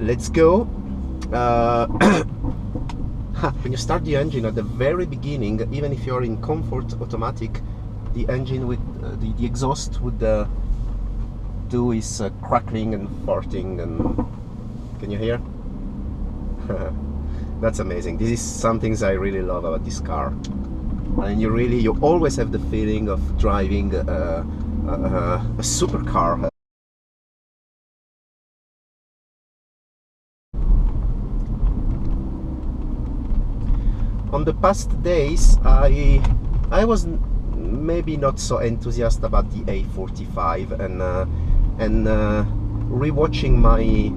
let's go. When you start the engine at the very beginning, even if you're in comfort automatic, the engine with the exhaust would do is crackling and farting, and can you hear? That's amazing. This is some things I really love about this car, and you always have the feeling of driving a supercar. On the past days, I was maybe not so enthusiastic about the A45, and rewatching my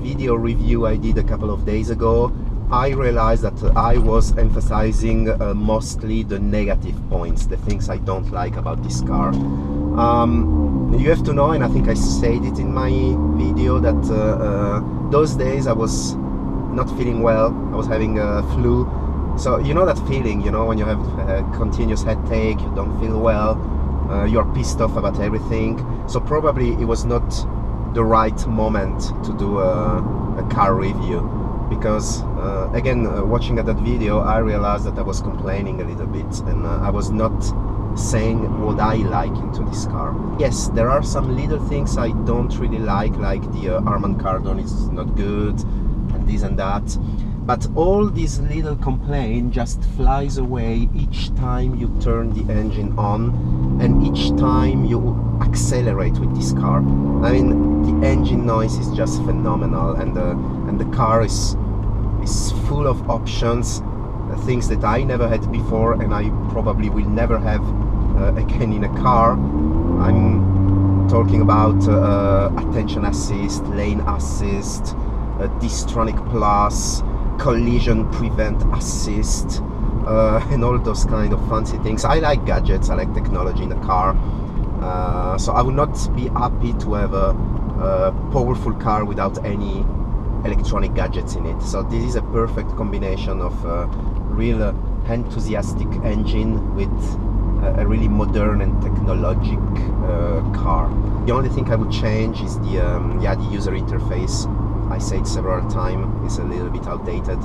video review I did a couple of days ago, I realized that I was emphasizing mostly the negative points, the things I don't like about this car. You have to know, and I think I said it in my video, that those days I was not feeling well. I was having a flu. So you know that feeling, you know, when you have a continuous headache, you don't feel well, you're pissed off about everything. So probably it was not the right moment to do a car review, because again, watching at that video, I realized that I was complaining a little bit, and I was not saying what I like into this car. Yes, there are some little things I don't really like the Harman Kardon is not good, and this and that. But all these little complaints just flies away each time you turn the engine on and each time you accelerate with this car. I mean, the engine noise is just phenomenal, and the car is full of options, things that I never had before, and I probably will never have again in a car. I'm talking about attention assist, lane assist, Distronic Plus, collision prevent assist, and all those kind of fancy things. I like gadgets, I like technology in a car, so I would not be happy to have a powerful car without any electronic gadgets in it. So this is a perfect combination of a real enthusiastic engine with a really modern and technologic car. The only thing I would change is the user interface. I said several times, it's a little bit outdated,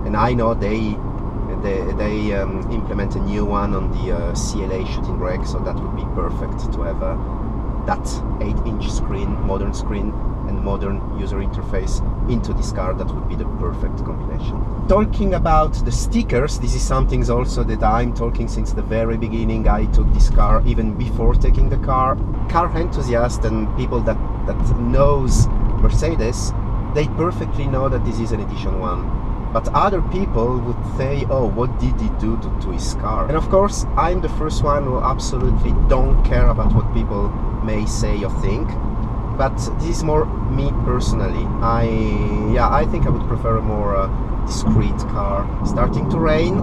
and I know they implement a new one on the CLA shooting brake, so that would be perfect to have that 8-inch screen, modern screen, and modern user interface into this car. That would be the perfect combination. Talking about the stickers, this is something also that I'm talking since the very beginning. I took this car even before taking the car. Car enthusiasts and people that knows Mercedes, they perfectly know that this is an Edition 1. But other people would say, oh, what did he do to his car? And of course, I'm the first one who absolutely don't care about what people may say or think. But this is more me personally. I think I would prefer a more discreet car. Starting to rain.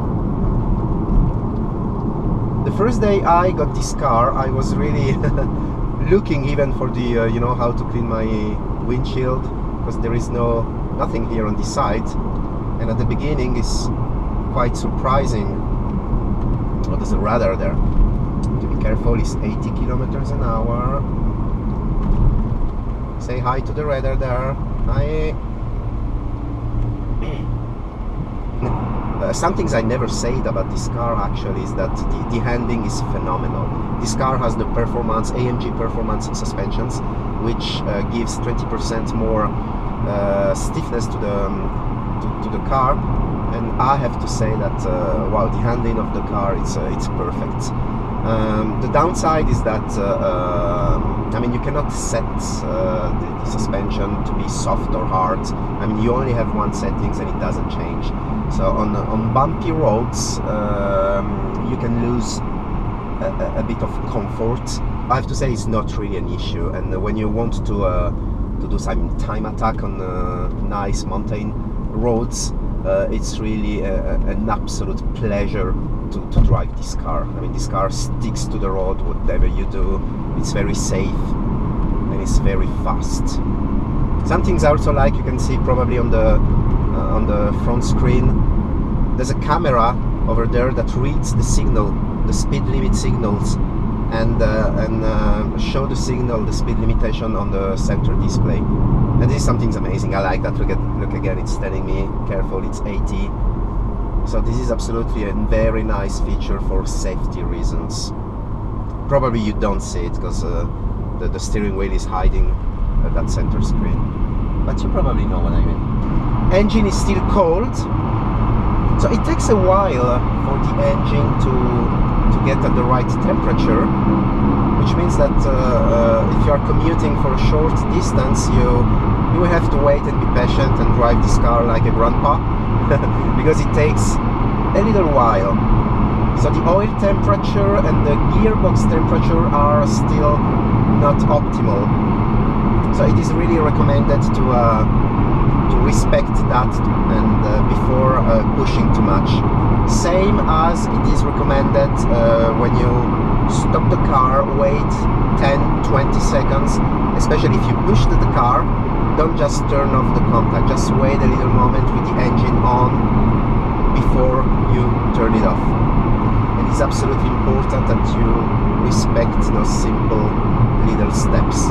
The first day I got this car, I was really looking even for the, you know, how to clean my windshield, because there is nothing here on this side, and at the beginning is quite surprising. Oh, there's a radar there. To be careful, it's 80 kilometers an hour. Say hi to the radar there. Hi. Some things I never said about this car actually is that the handling is phenomenal. This car has the performance, AMG performance suspensions, which gives 20% more stiffness to the car, and I have to say that wow, the handling of the car, it's perfect. The downside is that I mean, you cannot set the suspension to be soft or hard. I mean, you only have one settings and it doesn't change. So on bumpy roads you can lose a bit of comfort. I have to say it's not really an issue, and when you want to do some time attack on nice mountain roads, it's really an absolute pleasure to drive this car. I mean, this car sticks to the road, whatever you do. It's very safe and it's very fast. Some things I also like, you can see probably on the front screen, there's a camera over there that reads the signal, the speed limit signals, and show the signal, the speed limitation on the center display. And this is something amazing. I like that. Look again, it's telling me careful, it's 80. So this is absolutely a very nice feature for safety reasons. Probably you don't see it because the steering wheel is hiding that center screen, but you probably know what I mean. Engine is still cold, so it takes a while for the engine to get at the right temperature, which means that if you are commuting for a short distance, you will have to wait and be patient and drive this car like a grandpa because it takes a little while. So the oil temperature and the gearbox temperature are still not optimal. So it is really recommended to respect that and before pushing too much. Same as it is recommended when you stop the car, wait 10-20 seconds, especially if you push the car, don't just turn off the contact, just wait a little moment with the engine on before you turn it off. And it's absolutely important that you respect those simple little steps.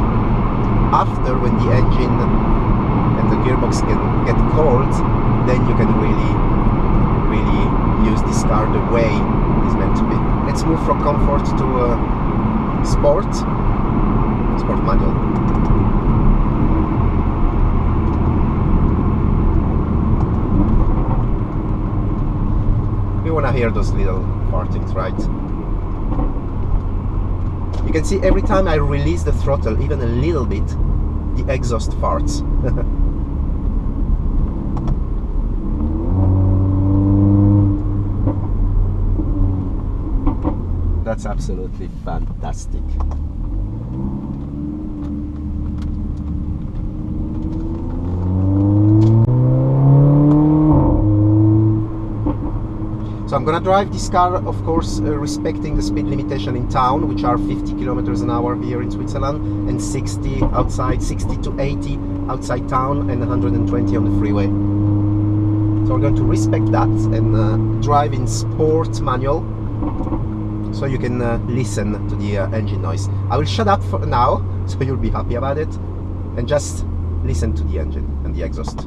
After, when the engine and the gearbox can get cold, then you can really use this car the way it's meant to be. Let's move from comfort to sport manual. You want to hear those little fartings, right? You can see every time I release the throttle even a little bit, the exhaust farts. That's absolutely fantastic. So I'm gonna drive this car, of course, respecting the speed limitation in town, which are 50 kilometers an hour here in Switzerland, and 60 outside, 60 to 80 outside town, and 120 on the freeway. So we're going to respect that and drive in sport manual, so you can listen to the engine noise. I will shut up for now, so you'll be happy about it, and just listen to the engine and the exhaust.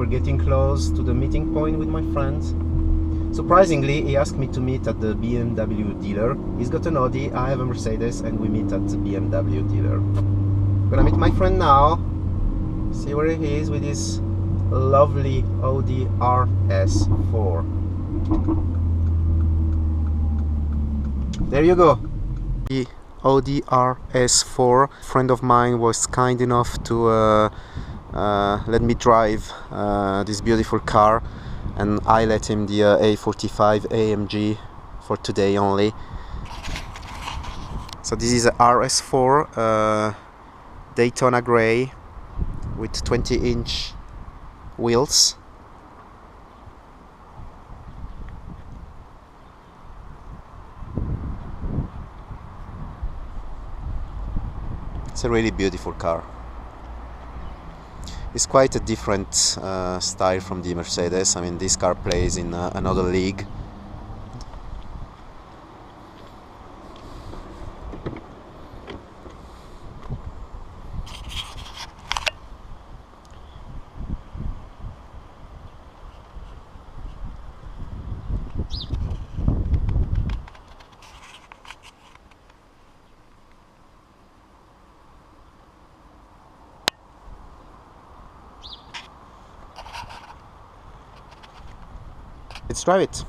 Getting close to the meeting point with my friends. Surprisingly, he asked me to meet at the BMW dealer. He's got an Audi, I have a Mercedes, and we meet at the BMW dealer. Gonna meet my friend now, see where he is with his lovely Audi RS4. There you go. The Audi RS4. A friend of mine was kind enough to let me drive this beautiful car, and I let him the A45 AMG for today only. So this is a RS4 Daytona grey with 20-inch wheels. It's a really beautiful car. It's quite a different style from the Mercedes. I mean, this car plays in another league. Let's drive it.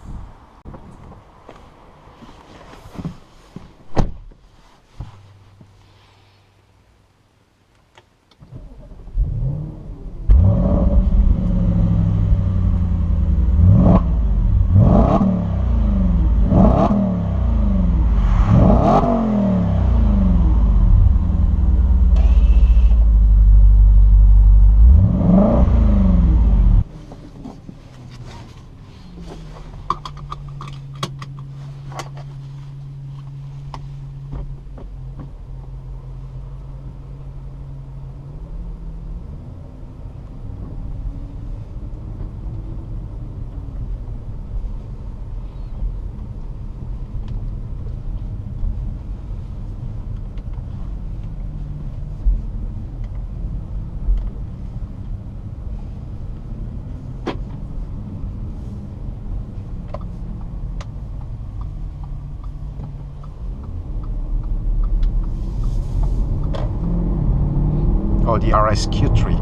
Audi RS3.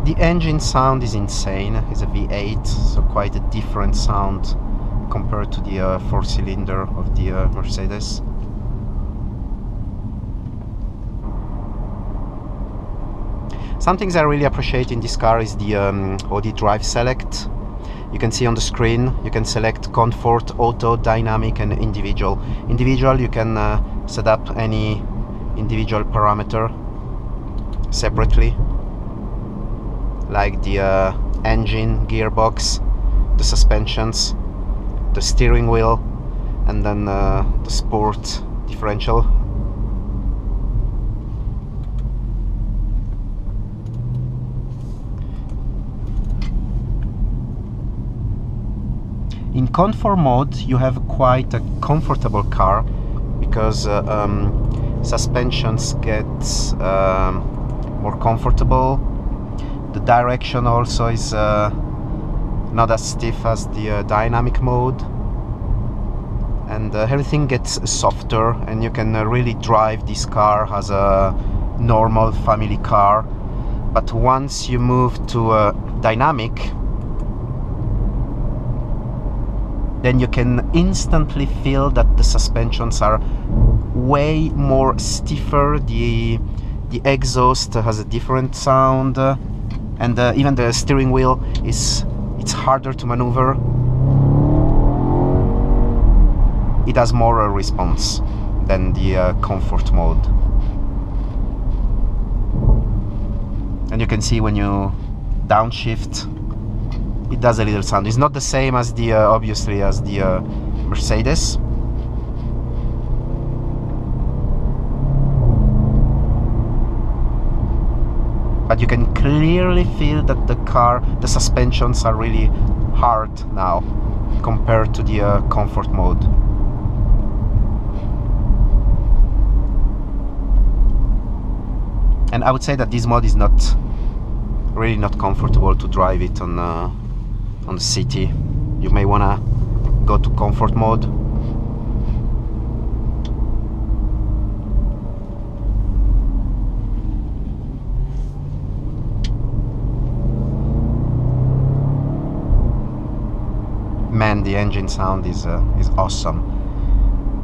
The engine sound is insane. It's a V8, so quite a different sound compared to the four-cylinder of the Mercedes. Some things I really appreciate in this car is the Audi Drive Select. You can see on the screen, you can select Comfort, Auto, Dynamic and Individual. Individual, you can set up any individual parameter separately, like the engine, gearbox, the suspensions, the steering wheel, and then the sport differential. In comfort mode, you have quite a comfortable car because suspensions get more comfortable. The direction also is not as stiff as the dynamic mode, and everything gets softer, and you can really drive this car as a normal family car. But once you move to dynamic, then you can instantly feel that the suspensions are way more stiffer. The exhaust has a different sound, and even the steering wheel it's harder to maneuver. It has more response than the comfort mode. And you can see when you downshift, it does a little sound. It's not the same as the obviously as the Mercedes, but you can clearly feel that the suspensions are really hard now compared to the comfort mode. And I would say that this mode is really not comfortable to drive it on the city. You may wanna go to comfort mode. Man, the engine sound is awesome.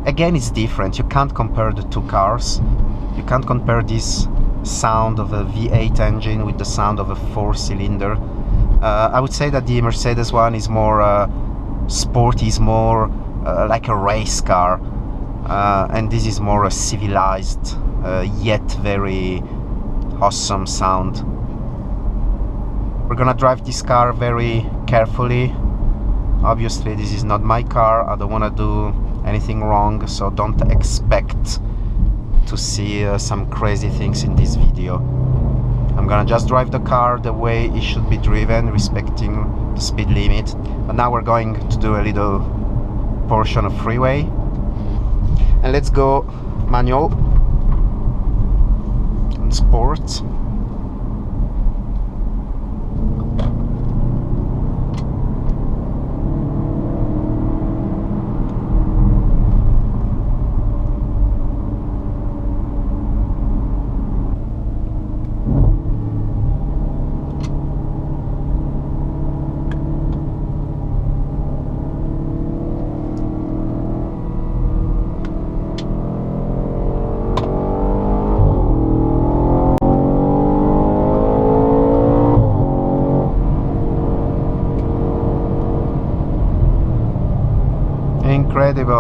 Again, it's different. You can't compare the two cars. You can't compare this sound of a V8 engine with the sound of a 4-cylinder. I would say that the Mercedes one is more sporty, is more like a race car, and this is more a civilized yet very awesome sound. We're gonna drive this car very carefully. Obviously this is not my car, I don't want to do anything wrong, so don't expect to see some crazy things in this video. I'm gonna just drive the car the way it should be driven, respecting the speed limit. But now we're going to do a little portion of freeway, and let's go manual and sport.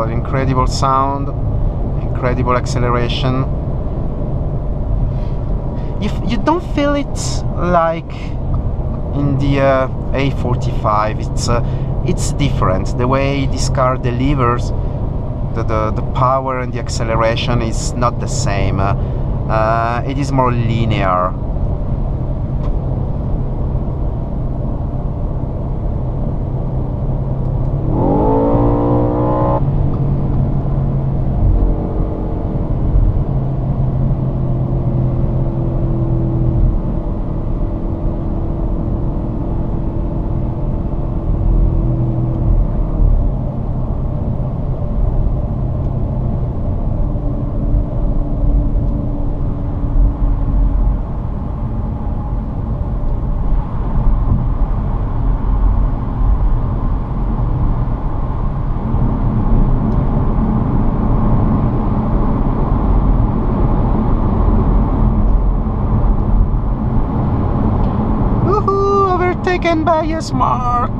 Incredible sound, incredible acceleration. You don't feel it like in the A45. It's different. The way this car delivers the power and the acceleration is not the same. It is more linear. Taken by a smart.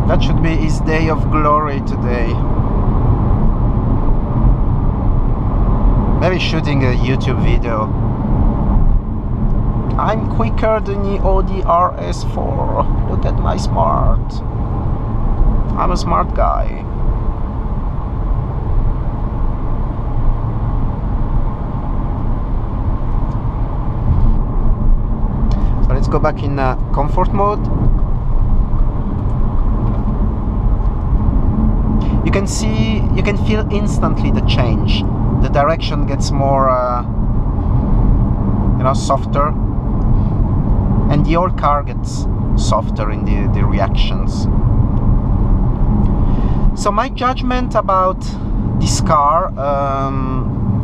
That should be his day of glory today. Maybe shooting a YouTube video. I'm quicker than the Audi RS4. Look at my smart. I'm a smart guy. Let's go back in comfort mode. You can feel instantly the change. The direction gets more, softer, and the whole car gets softer in the reactions. So my judgment about this car,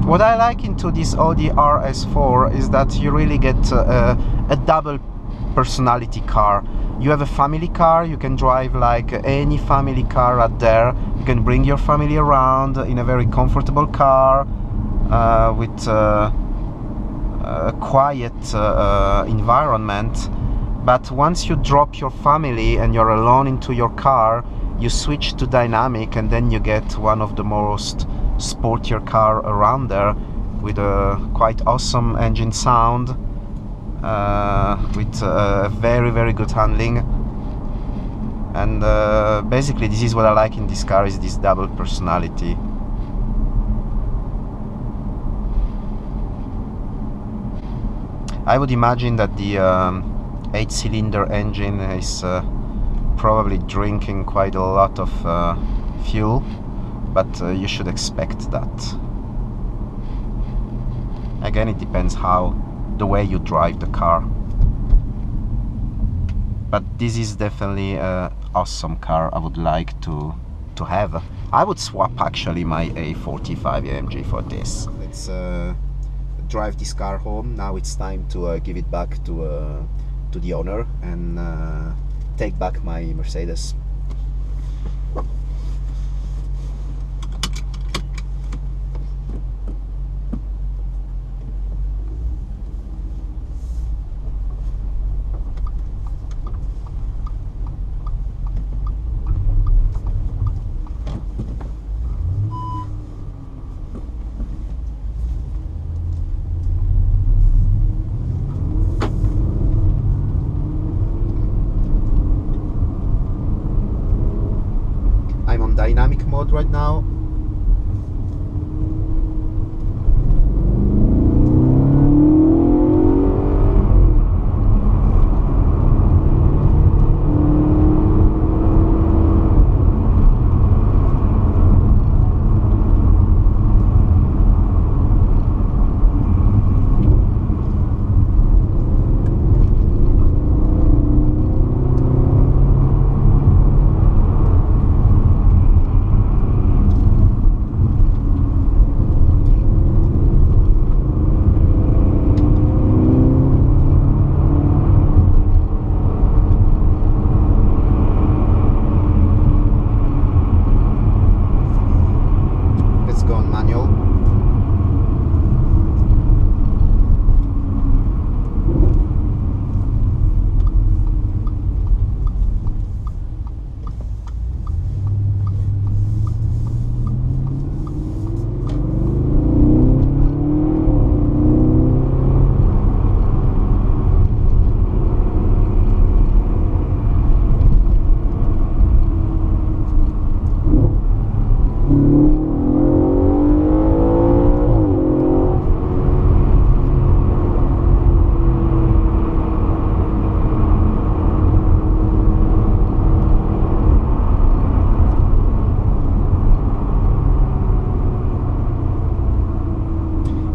what I like into this Audi RS4 is that you really get a double personality car. You have a family car, you can drive like any family car out there. You can bring your family around in a very comfortable car with a quiet environment. But once you drop your family and you're alone into your car, you switch to dynamic, and then you get one of the most sportier car around there, with a quite awesome engine sound, with very good handling. And basically this is what I like in this car, is this double personality. I would imagine that the 8-cylinder engine is probably drinking quite a lot of fuel, but you should expect that. Again, it depends the way you drive the car. But this is definitely an awesome car I would like to have. I would swap actually my A45 AMG for this. Let's drive this car home. Now it's time to give it back to the owner and take back my Mercedes. I'm on dynamic mode right now.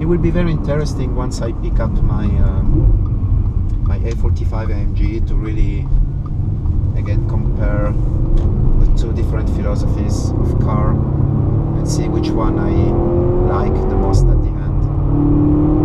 It will be very interesting once I pick up my my A45 AMG to really again compare the two different philosophies of car and see which one I like the most at the end.